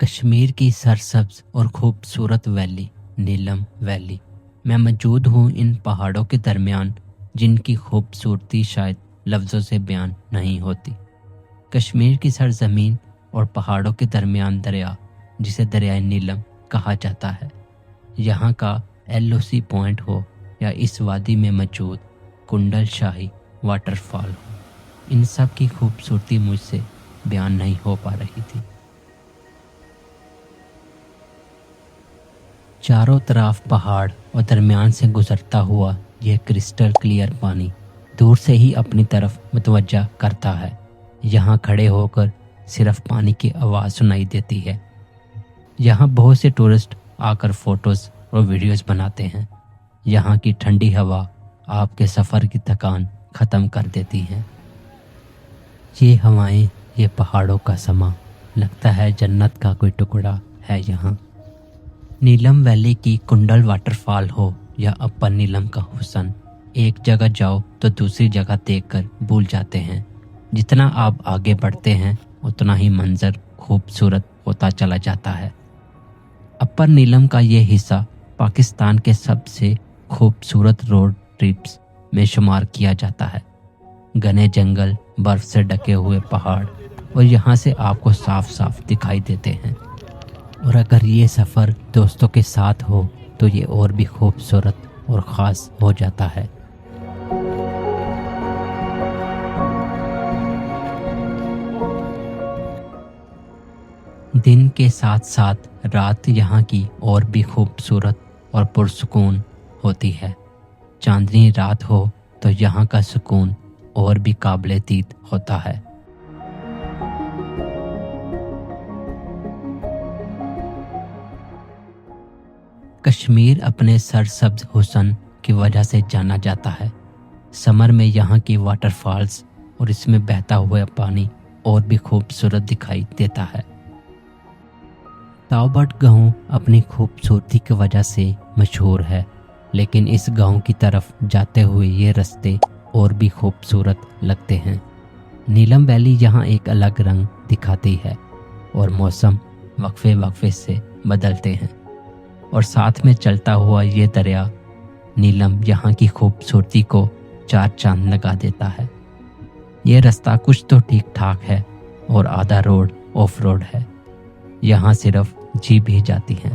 कश्मीर की सरसब्ज और खूबसूरत वैली नीलम वैली मैं मौजूद हूँ इन पहाड़ों के दरमियान जिनकी खूबसूरती शायद लफ्ज़ों से बयान नहीं होती। कश्मीर की सरजमीन और पहाड़ों के दरमियान दरिया जिसे दरियाए नीलम कहा जाता है, यहाँ का एलओसी पॉइंट हो या इस वादी में मौजूद कुंडल शाही वाटरफॉल हो, इन सब की खूबसूरती मुझसे बयान नहीं हो पा रही थी। चारों तरफ पहाड़ और दरमियान से गुजरता हुआ यह क्रिस्टल क्लियर पानी दूर से ही अपनी तरफ मुतवज्जा करता है। यहाँ खड़े होकर सिर्फ पानी की आवाज़ सुनाई देती है। यहाँ बहुत से टूरिस्ट आकर फोटोज़ और वीडियोज़ बनाते हैं। यहाँ की ठंडी हवा आपके सफ़र की थकान ख़त्म कर देती हैं। ये हवाएं, ये पहाड़ों का समा, लगता है जन्नत का कोई टुकड़ा है यहाँ। नीलम वैली की कुंडल वाटरफॉल हो या अपर नीलम का हुस्न, एक जगह जाओ तो दूसरी जगह देखकर भूल जाते हैं। जितना आप आगे बढ़ते हैं उतना ही मंजर खूबसूरत होता चला जाता है। अपर नीलम का ये हिस्सा पाकिस्तान के सबसे खूबसूरत रोड ट्रिप्स में शुमार किया जाता है। घने जंगल, बर्फ से ढके हुए पहाड़ और यहाँ से आपको साफ साफ दिखाई देते हैं। और अगर ये सफ़र दोस्तों के साथ हो तो ये और भी खूबसूरत और ख़ास हो जाता है। दिन के साथ साथ रात यहाँ की और भी खूबसूरत और पुरसुकून होती है। चांदनी रात हो तो यहाँ का सुकून और भी काबिल दीद होता है। कश्मीर अपने सरसब्ज हुस्न की वजह से जाना जाता है। समर में यहाँ की वाटरफॉल्स और इसमें बहता हुआ पानी और भी खूबसूरत दिखाई देता है। ताओबट गांव अपनी खूबसूरती की वजह से मशहूर है, लेकिन इस गांव की तरफ जाते हुए ये रास्ते और भी खूबसूरत लगते हैं। नीलम वैली यहाँ एक अलग रंग दिखाती है और मौसम वक्फे वक्फे से बदलते हैं। और साथ में चलता हुआ ये दरिया नीलम यहाँ की खूबसूरती को चार चांद लगा देता है। ये रास्ता कुछ तो ठीक ठाक है और आधा रोड ऑफ रोड है। यहाँ सिर्फ जीप ही जाती हैं।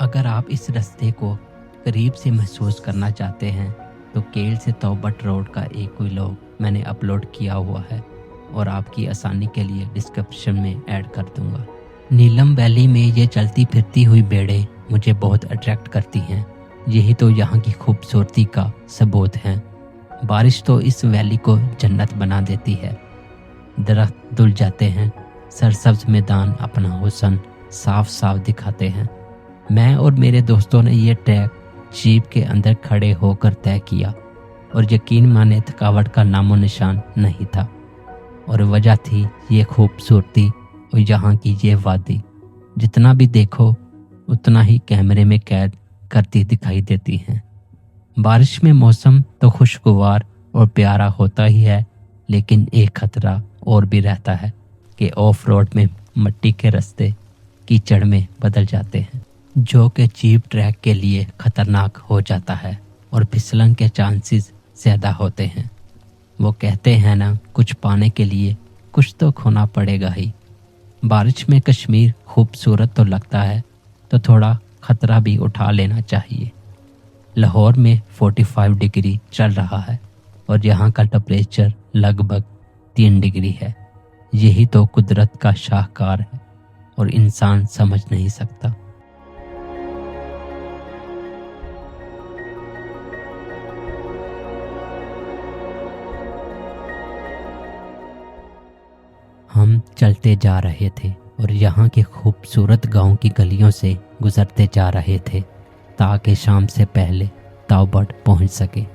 अगर आप इस रास्ते को करीब से महसूस करना चाहते हैं तो केल से तौबट रोड का एक व्लॉग मैंने अपलोड किया हुआ है और आपकी आसानी के लिए डिस्क्रिप्शन में ऐड कर दूंगा। नीलम वैली में ये चलती फिरती हुई बेड़े मुझे बहुत अट्रैक्ट करती हैं। यही तो यहाँ की खूबसूरती का सबूत है। बारिश तो इस वैली को जन्नत बना देती है। दरख्त धुल जाते हैं, सरसब्ज मैदान अपना हुस्न साफ साफ दिखाते हैं। मैं और मेरे दोस्तों ने ये ट्रैक जीप के अंदर खड़े होकर तय किया और यकीन माने थकावट का नामो निशान नहीं था। और वजह थी ये खूबसूरती और यहाँ की ये वादी, जितना भी देखो उतना ही कैमरे में कैद करती दिखाई देती हैं। बारिश में मौसम तो खुशगवार और प्यारा होता ही है, लेकिन एक खतरा और भी रहता है कि ऑफ रोड में मिट्टी के रास्ते कीचड़ में बदल जाते हैं, जो कि जीप ट्रैक के लिए खतरनाक हो जाता है और फिसलन के चांसेस ज़्यादा होते हैं। वो कहते हैं ना, कुछ पाने के लिए कुछ तो खोना पड़ेगा ही। बारिश में कश्मीर खूबसूरत तो लगता है, तो थोड़ा खतरा भी उठा लेना चाहिए। लाहौर में 45 डिग्री चल रहा है और यहाँ का टेम्परेचर लगभग 3 डिग्री है। यही तो कुदरत का शाहकार है और इंसान समझ नहीं सकता। हम चलते जा रहे थे और यहाँ के खूबसूरत गांव की गलियों से गुजरते जा रहे थे ताकि शाम से पहले ताओबट पहुँच सके।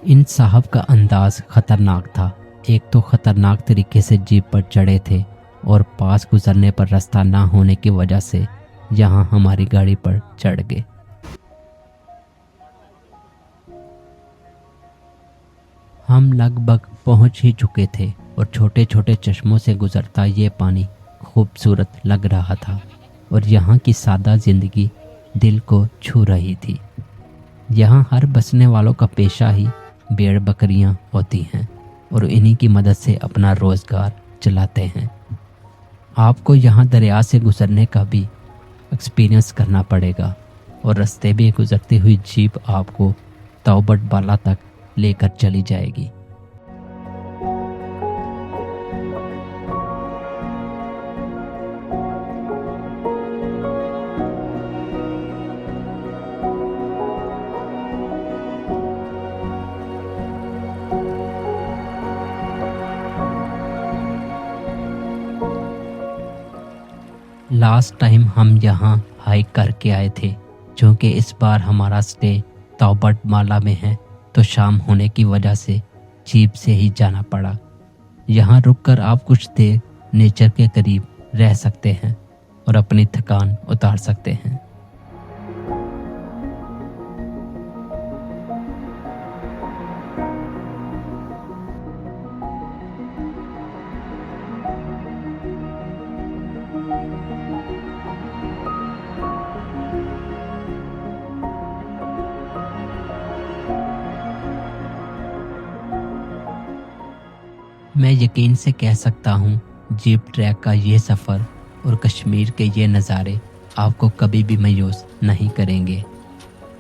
इन साहब का अंदाज खतरनाक था। एक तो खतरनाक तरीके से जीप पर चढ़े थे और पास गुजरने पर रास्ता ना होने की वजह से यहाँ हमारी गाड़ी पर चढ़ गए। हम लगभग पहुँच ही चुके थे और छोटे छोटे चश्मों से गुजरता ये पानी खूबसूरत लग रहा था। और यहाँ की सादा जिंदगी दिल को छू रही थी। यहाँ हर बसने वालों का पेशा ही भेड़ बकरियाँ होती हैं और इन्हीं की मदद से अपना रोजगार चलाते हैं। आपको यहाँ दरिया से गुजरने का भी एक्सपीरियंस करना पड़ेगा और रास्ते में गुजरती हुई जीप आपको तौबट बाला तक लेकर चली जाएगी। लास्ट टाइम हम यहाँ हाइक करके आए थे, क्योंकि इस बार हमारा स्टे तौबट माला में है तो शाम होने की वजह से जीप से ही जाना पड़ा। यहाँ रुककर आप कुछ देर नेचर के करीब रह सकते हैं और अपनी थकान उतार सकते हैं। मैं यकीन से कह सकता हूँ जीप ट्रैक का ये सफ़र और कश्मीर के ये नज़ारे आपको कभी भी मायूस नहीं करेंगे।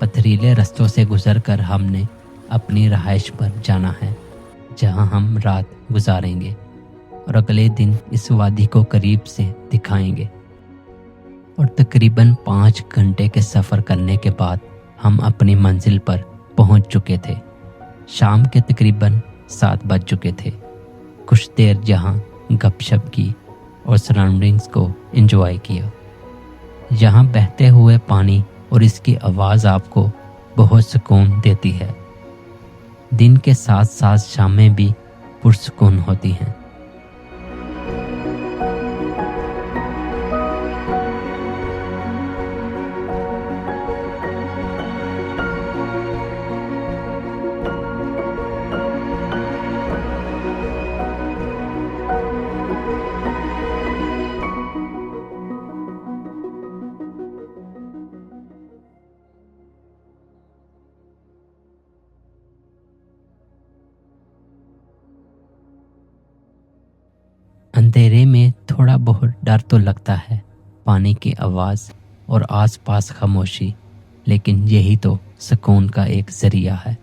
पथरीले रास्तों से गुजरकर हमने अपनी रहाइश पर जाना है, जहाँ हम रात गुजारेंगे और अगले दिन इस वादी को करीब से दिखाएंगे। और तकरीबन 5 घंटे के सफ़र करने के बाद हम अपनी मंजिल पर पहुँच चुके थे। शाम के तकरीबन 7 बज चुके थे। कुछ देर यहाँ गपशप की और सराउंडिंग्स को एंजॉय किया। यहाँ बहते हुए पानी और इसकी आवाज़ आपको बहुत सुकून देती है। दिन के साथ साथ शामें भी पुरसुकून होती हैं। अंधेरे में थोड़ा बहुत डर तो लगता है, पानी की आवाज़ और आसपास खामोशी, लेकिन यही तो सुकून का एक जरिया है।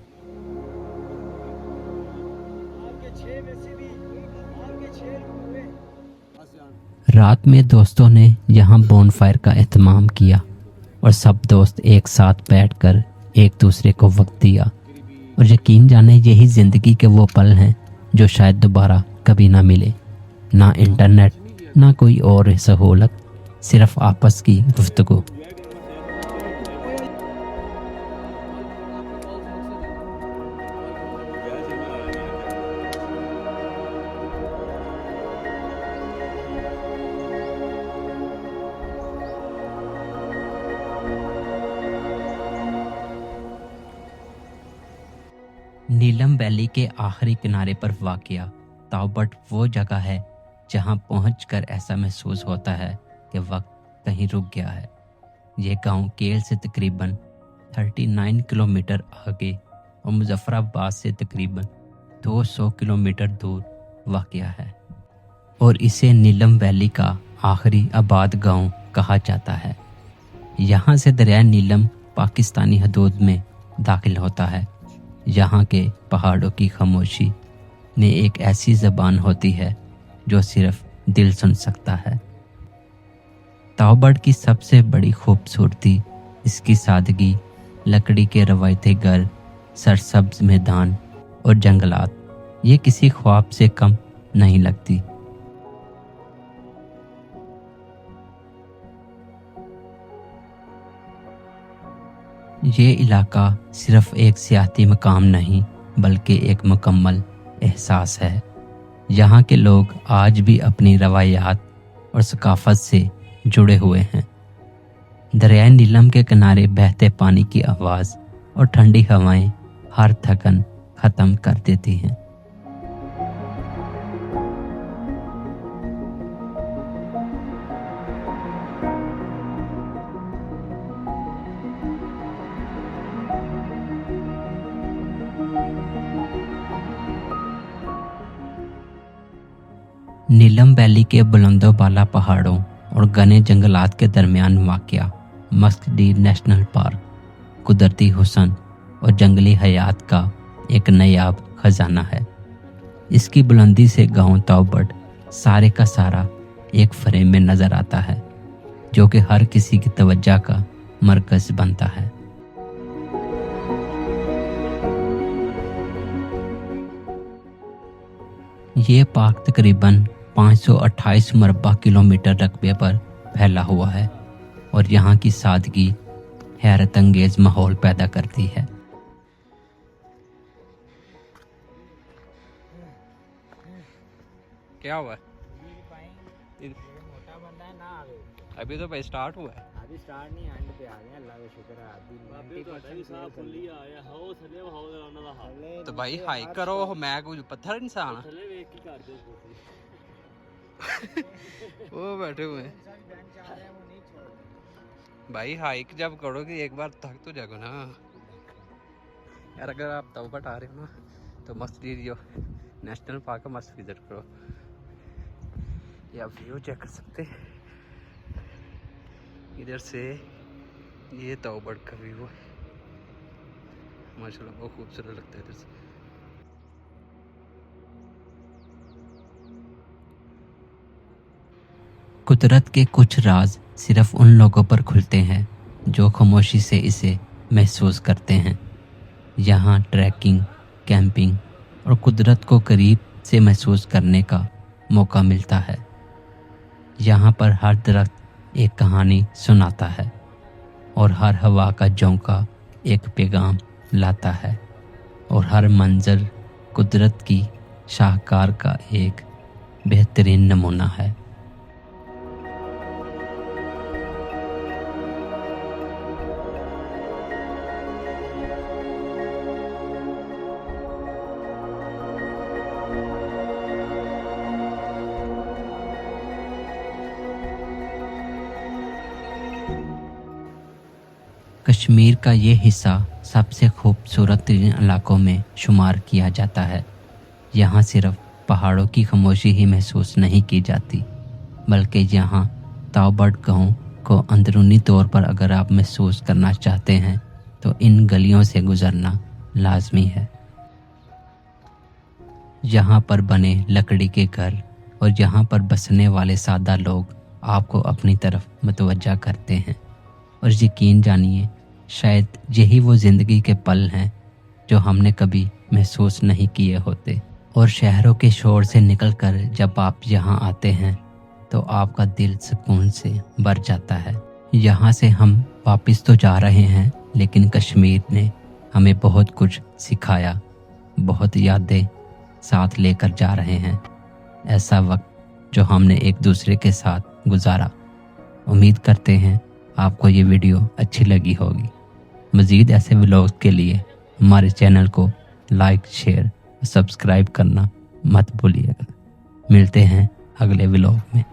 रात में दोस्तों ने यहाँ बोनफायर का एहतमाम किया और सब दोस्त एक साथ बैठकर एक दूसरे को वक्त दिया। और यकीन जाने यही ज़िंदगी के वो पल हैं जो शायद दोबारा कभी ना मिले। ना इंटरनेट, ना कोई और सहूलत, सिर्फ आपस की गुफ्तगू। नीलम वैली के आखिरी किनारे पर वाक़या तौबट वो जगह है जहां पहुंचकर ऐसा महसूस होता है कि वक्त कहीं रुक गया है। ये गांव केल से तकरीबन 39 किलोमीटर आगे और मुजफ्फराबाद से तकरीबन 200 किलोमीटर दूर वाक़या है और इसे नीलम वैली का आखिरी आबाद गांव कहा जाता है। यहाँ से दरिया नीलम पाकिस्तानी हदूद में दाखिल होता है। यहाँ के पहाड़ों की खामोशी ने एक ऐसी ज़बान होती है जो सिर्फ दिल सुन सकता है। तौबट की सबसे बड़ी खूबसूरती इसकी सादगी, लकड़ी के रवायती घर, सरसब्ज मैदान और जंगलात, ये किसी ख्वाब से कम नहीं लगती। ये इलाका सिर्फ एक सियाती मकाम नहीं बल्कि एक मुकम्मल एहसास है। यहाँ के लोग आज भी अपनी रवायात और सकाफत से जुड़े हुए हैं। दरिया नीलम के किनारे बहते पानी की आवाज़ और ठंडी हवाएं हर थकन ख़त्म कर देती हैं। नीलम वैली के बुलंदों बाला पहाड़ों और घने जंगलात के दरमियान वाक़या मस्क डीर नेशनल पार्क कुदरती हुस्न और जंगली हयात का एक नायाब खजाना है। इसकी बुलंदी से गांव ताओबड़ सारे का सारा एक फ्रेम में नजर आता है, जो कि हर किसी की तवज्जो का मरकज बनता है। ये पार्क तकरीबन 528 मरबा किलोमीटर रकबे पर फैला हुआ है और यहाँ की सादगी हैरत अंगेज माहौल पैदा करती है। क्या हुआ? मोटा बंदा है ना आवे। अभी तो भाई स्टार्ट हुआ है। अभी स्टार्ट नहीं एंड पे आ गया, अल्लाह का शुक्र है। अभी 90% फुल्ली आया हाओ थले हाओ लाना दा हाल तो भाई हाइक करो, मैं कोई पत्थर इंसान थले वेख की कर दे वो बैठे हुए हैं भाई। हाइक जब करोगे एक बार थक तो जाओगे ना यार। अगर आप ताओबड़ आ रहे हो ना तो मस्त जो नेशनल पार्क का मस्त विजिट करो। ये आप व्यू चेक कर सकते हैं इधर से, ये ताओबड़ का व्यू है माशाल्लाह, बहुत खूबसूरत लगता है इधर से। कुदरत के कुछ राज सिर्फ उन लोगों पर खुलते हैं जो खामोशी से इसे महसूस करते हैं। यहाँ ट्रैकिंग, कैंपिंग और कुदरत को करीब से महसूस करने का मौका मिलता है। यहाँ पर हर दरख्त एक कहानी सुनाता है और हर हवा का झोंका एक पैगाम लाता है और हर मंजर कुदरत की शाहकार का एक बेहतरीन नमूना है। कश्मीर का ये हिस्सा सबसे खूबसूरत इलाकों में शुमार किया जाता है। यहाँ सिर्फ पहाड़ों की खामोशी ही महसूस नहीं की जाती, बल्कि यहाँ ताओबड़ गांव को अंदरूनी तौर पर अगर आप महसूस करना चाहते हैं तो इन गलियों से गुजरना लाजमी है। यहाँ पर बने लकड़ी के घर और यहाँ पर बसने वाले सादा लोग आपको अपनी तरफ मुतवज्जा करते हैं और यकीन जानिए शायद यही वो ज़िंदगी के पल हैं जो हमने कभी महसूस नहीं किए होते। और शहरों के शोर से निकलकर जब आप यहाँ आते हैं तो आपका दिल सुकून से भर जाता है। यहाँ से हम वापस तो जा रहे हैं, लेकिन कश्मीर ने हमें बहुत कुछ सिखाया, बहुत यादें साथ लेकर जा रहे हैं। ऐसा वक्त जो हमने एक दूसरे के साथ गुजारा। उम्मीद करते हैं आपको ये वीडियो अच्छी लगी होगी। मज़ीद ऐसे व्लॉग्स के लिए हमारे चैनल को लाइक, शेयर और सब्सक्राइब करना मत भूलिएगा। मिलते हैं अगले व्लॉग में।